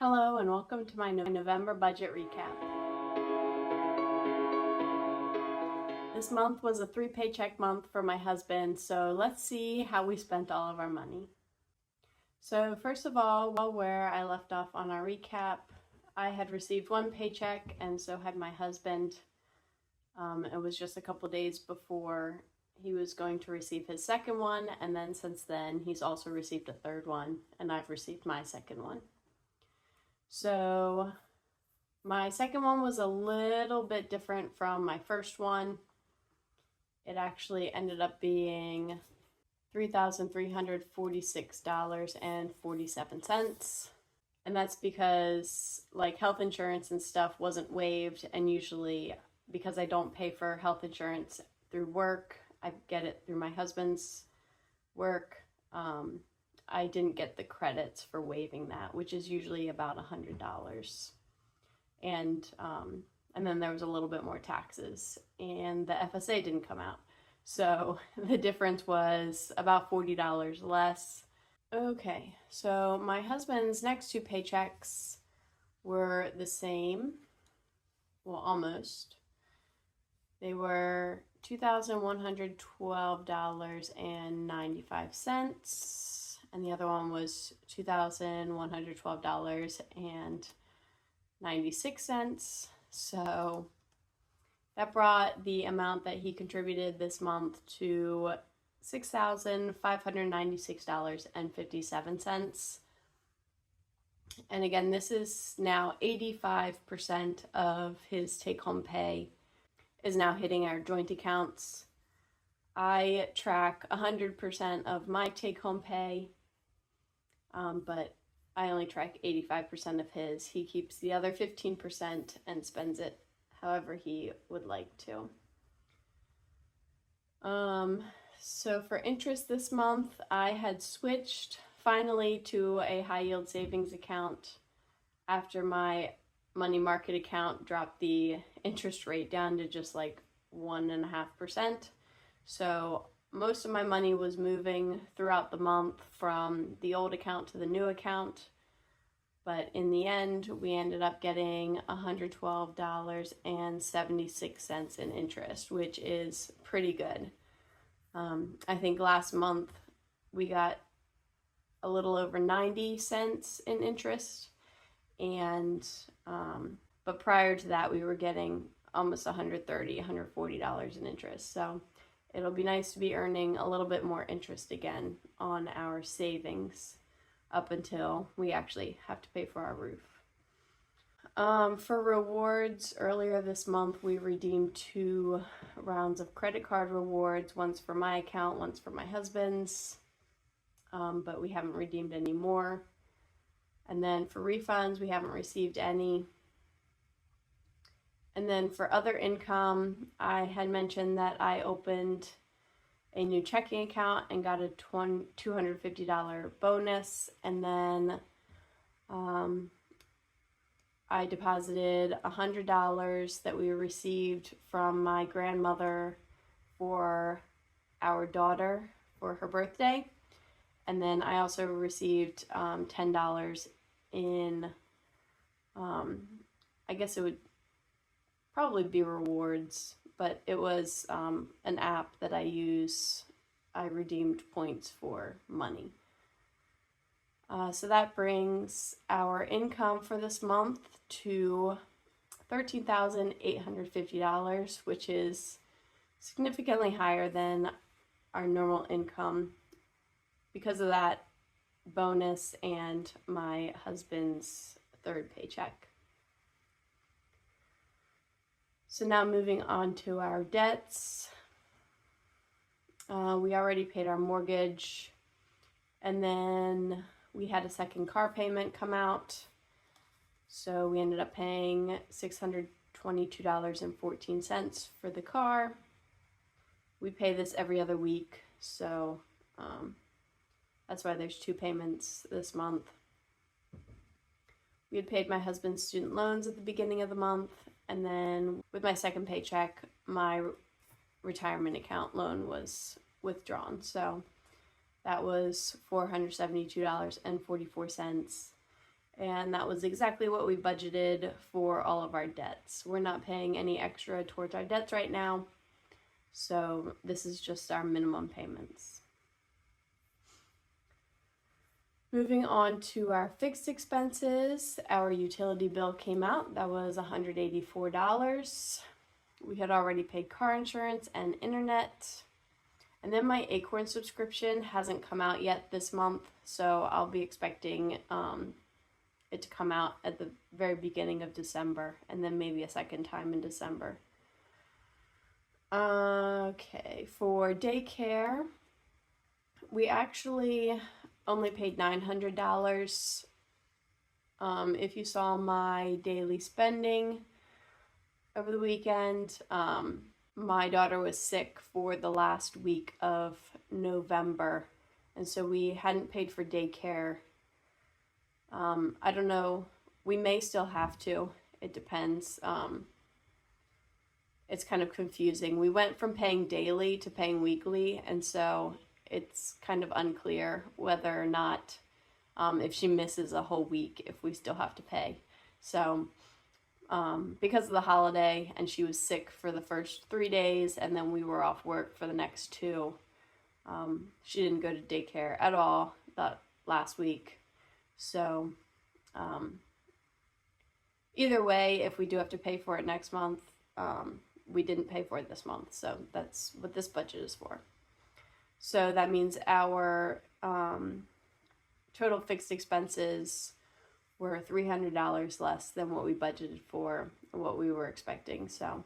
Hello and welcome to my November budget recap. This month was a 3-paycheck month for my husband, so let's see how we spent all of our money. So first of all, where I left off on our recap, I had received one paycheck and so had my husband. It was just a couple days before he was going to receive his second one, and then since then he's also received a third one, and I've received my second one. So my second one was a little bit different from my first one. It actually ended up being $3,346.47. And that's because health insurance and stuff wasn't waived, and usually because I don't pay for health insurance through work, I get it through my husband's work. I didn't get the credits for waiving that, which is usually about $100. And then there was a little bit more taxes, and the FSA didn't come out. So the difference was about $40 less. Okay, so my husband's next two paychecks were the same. Well, almost. They were $2,112.95, and the other one was $2,112.96. So that brought the amount that he contributed this month to $6,596.57. And again, this is now 85% of his take-home pay is now hitting our joint accounts. I track 100% of my take-home pay, but I only track 85% of his. He keeps the other 15% and spends it however he would like to. So for interest this month, I had switched finally to a high yield savings account after my money market account dropped the interest rate down to just 1.5%. So most of my money was moving throughout the month from the old account to the new account. But in the end, we ended up getting $112.76 in interest, which is pretty good. I think last month we got a little over 90 cents in interest, and but prior to that we were getting almost $140 in interest. So it'll be nice to be earning a little bit more interest again on our savings up until we actually have to pay for our roof. For rewards, earlier this month we redeemed 2 rounds of credit card rewards, once for my account, once for my husband's, but we haven't redeemed any more. And then for refunds, we haven't received any. And then for other income, I had mentioned that I opened a new checking account and got a $250 bonus, and then I deposited $100 that we received from my grandmother for our daughter for her birthday. And then I also received $10 in, I guess it would probably be rewards, but it was an app that I use. I redeemed points for money. So that brings our income for this month to $13,850, which is significantly higher than our normal income because of that bonus and my husband's third paycheck. So now moving on to our debts. We already paid our mortgage, and then we had a second car payment come out. So we ended up paying $622.14 for the car. We pay this every other week, so that's why there's 2 payments this month. We had paid my husband's student loans at the beginning of the month, and then with my second paycheck, my retirement account loan was withdrawn. So that was $472.44. And that was exactly what we budgeted for all of our debts. We're not paying any extra towards our debts right now, so this is just our minimum payments. Moving on to our fixed expenses, our utility bill came out. That was $184. We had already paid car insurance and internet. And then my Acorn subscription hasn't come out yet this month, so I'll be expecting it to come out at the very beginning of December, and then maybe a second time in December. Okay, for daycare, we actually only paid $900. If you saw my daily spending over the weekend, my daughter was sick for the last week of November, and so we hadn't paid for daycare. I don't know, we may still have to, it depends. It's kind of confusing. We went from paying daily to paying weekly, and so it's kind of unclear whether or not, if she misses a whole week, if we still have to pay. So because of the holiday, and she was sick for the first 3 days, and then we were off work for the next 2, she didn't go to daycare at all that last week. So either way, if we do have to pay for it next month, we didn't pay for it this month, so that's what this budget is for. So that means our total fixed expenses were $300 less than what we budgeted for, what we were expecting. So,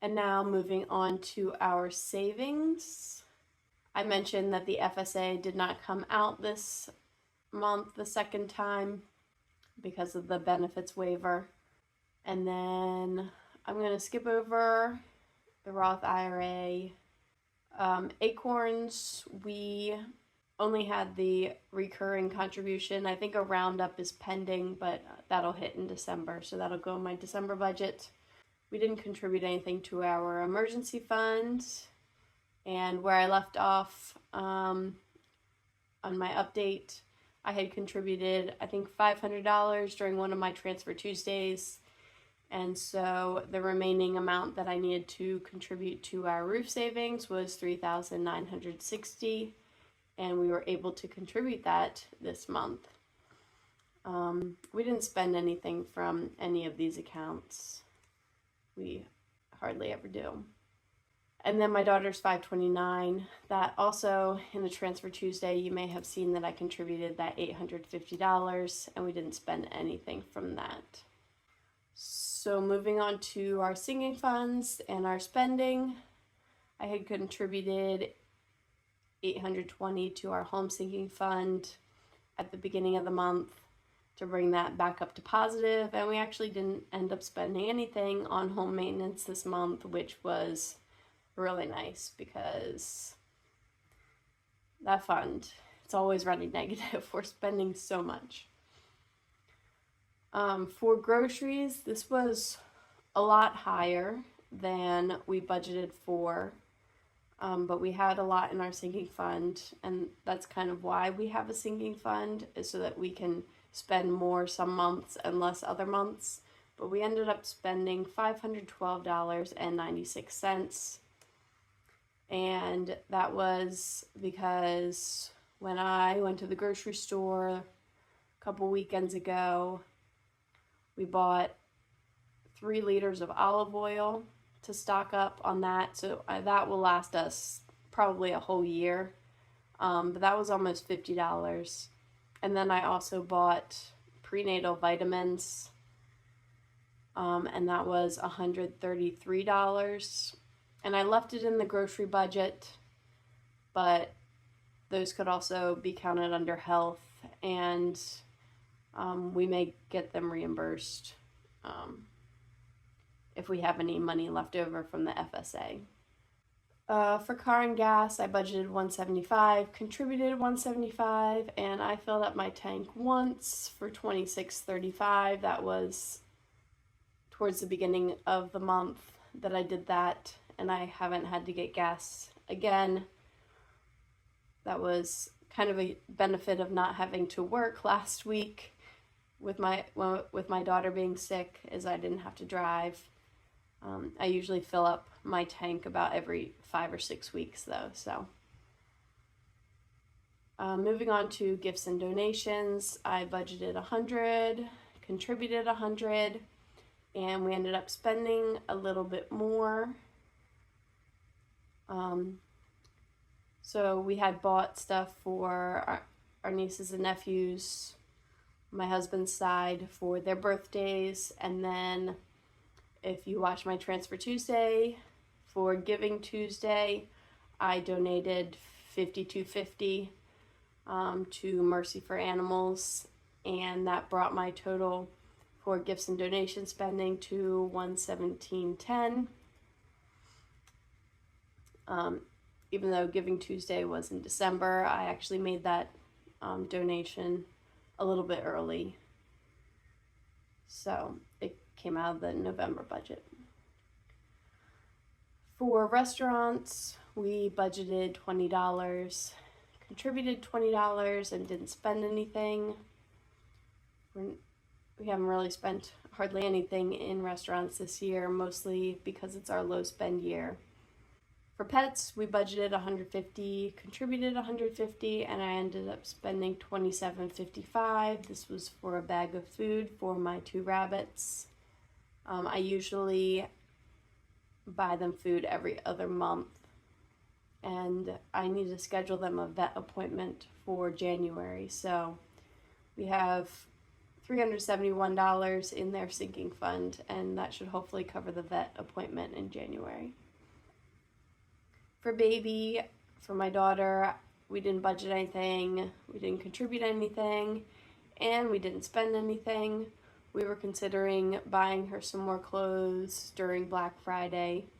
and now moving on to our savings. I mentioned that the FSA did not come out this month the second time because of the benefits waiver. And then I'm going to skip over the Roth IRA. Acorns, we only had the recurring contribution. I think a roundup is pending, but that'll hit in December, so that'll go in my December budget. We didn't contribute anything to our emergency fund, and where I left off on my update, I had contributed, I think, $500 during one of my Transfer Tuesdays, and so the remaining amount that I needed to contribute to our roof savings was $3,960, and we were able to contribute that this month. We didn't spend anything from any of these accounts. We hardly ever do. And then my daughter's 529, that also in the Transfer Tuesday, you may have seen that I contributed that $850, and we didn't spend anything from that. So moving on to our singing funds and our spending, I had contributed $820 to our home sinking fund at the beginning of the month to bring that back up to positive, and we actually didn't end up spending anything on home maintenance this month, which was really nice because that fund, it's always running negative. We're spending so much. For groceries, this was a lot higher than we budgeted for, but we had a lot in our sinking fund, and that's kind of why we have a sinking fund, is so that we can spend more some months and less other months. But we ended up spending $512.96, and that was because when I went to the grocery store a couple weekends ago, we bought 3 liters of olive oil to stock up on that, so that will last us probably a whole year, but that was almost $50. And then I also bought prenatal vitamins, and that was $133, and I left it in the grocery budget, but those could also be counted under health, and we may get them reimbursed if we have any money left over from the FSA. For car and gas, I budgeted $175, contributed $175, and I filled up my tank once for $26.35. That was towards the beginning of the month that I did that, and I haven't had to get gas again. That was kind of a benefit of not having to work last week, with my daughter being sick, is I didn't have to drive. I usually fill up my tank about every 5 or 6 weeks though. So moving on to gifts and donations, I budgeted $100, contributed $100, and we ended up spending a little bit more. So we had bought stuff for our nieces and nephews, my husband's side, for their birthdays, and then if you watch my Transfer Tuesday, for Giving Tuesday, I donated $52.50 to Mercy for Animals, and that brought my total for gifts and donation spending to $117.10. Even though Giving Tuesday was in December, I actually made that donation a little bit early, so it came out of the November budget. For restaurants, we budgeted $20, contributed $20, and didn't spend anything. We haven't really spent hardly anything in restaurants this year, mostly because it's our low spend year. For pets, we budgeted $150, contributed $150, and I ended up spending $27.55. This was for a bag of food for my 2 rabbits. I usually buy them food every other month, and I need to schedule them a vet appointment for January. So we have $371 in their sinking fund, and that should hopefully cover the vet appointment in January. For baby, for my daughter, we didn't budget anything, we didn't contribute anything, and we didn't spend anything. We were considering buying her some more clothes during Black Friday,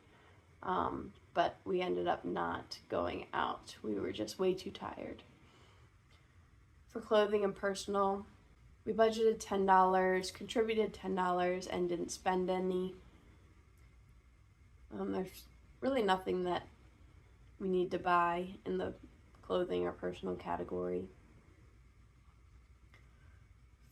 but we ended up not going out. We were just way too tired. For clothing and personal, we budgeted $10, contributed $10, and didn't spend any. There's really nothing that we need to buy in the clothing or personal category.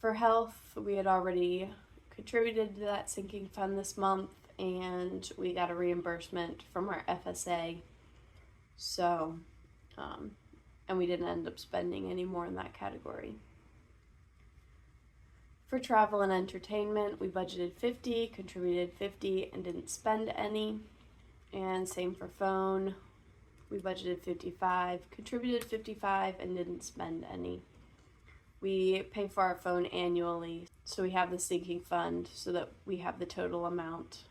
For health, we had already contributed to that sinking fund this month, and we got a reimbursement from our FSA. So, and we didn't end up spending any more in that category. For travel and entertainment, we budgeted $50, contributed $50, and didn't spend any. And same for phone. We budgeted $55, contributed $55, and didn't spend any. We pay for our phone annually, so we have the sinking fund so that we have the total amount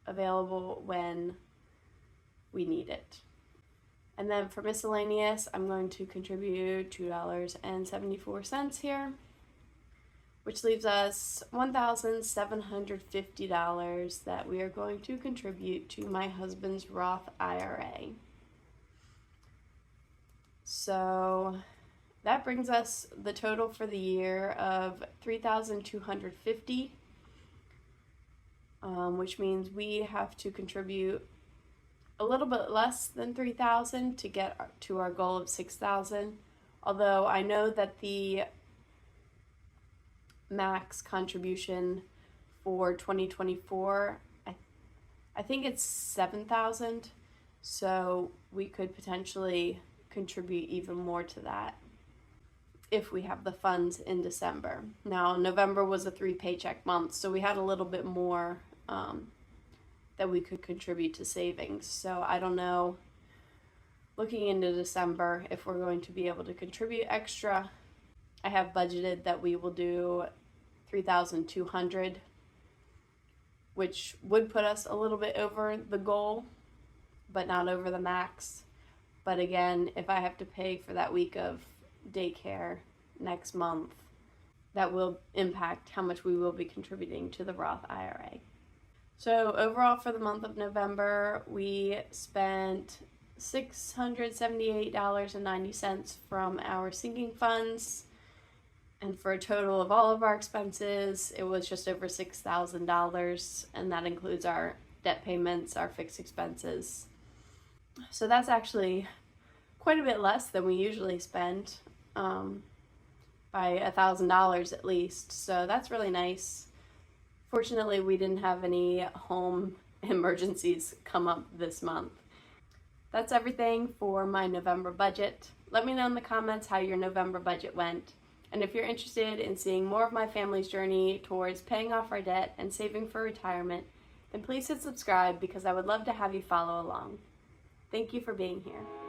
available when we need it. And then for miscellaneous, I'm going to contribute $2.74 here, which leaves us $1,750 that we are going to contribute to my husband's Roth IRA. So that brings us the total for the year of $3,250, which means we have to contribute a little bit less than $3,000 to get to our goal of $6,000. Although I know that the max contribution for 2024, I think it's $7,000, so we could potentially contribute even more to that if we have the funds in December. Now, November was a 3 paycheck month, so we had a little bit more that we could contribute to savings. So I don't know, looking into December, if we're going to be able to contribute extra. I have budgeted that we will do $3,200, which would put us a little bit over the goal, but not over the max. But again, if I have to pay for that week of daycare next month, that will impact how much we will be contributing to the Roth IRA. So overall for the month of November, we spent $678.90 from our sinking funds. And for a total of all of our expenses, it was just over $6,000, and that includes our debt payments, our fixed expenses. So that's actually quite a bit less than we usually spend. by $1,000 at least, so that's really nice. Fortunately, we didn't have any home emergencies come up this month. That's everything for my November budget. Let me know in the comments how your November budget went. And if you're interested in seeing more of my family's journey towards paying off our debt and saving for retirement, then please hit subscribe because I would love to have you follow along. Thank you for being here.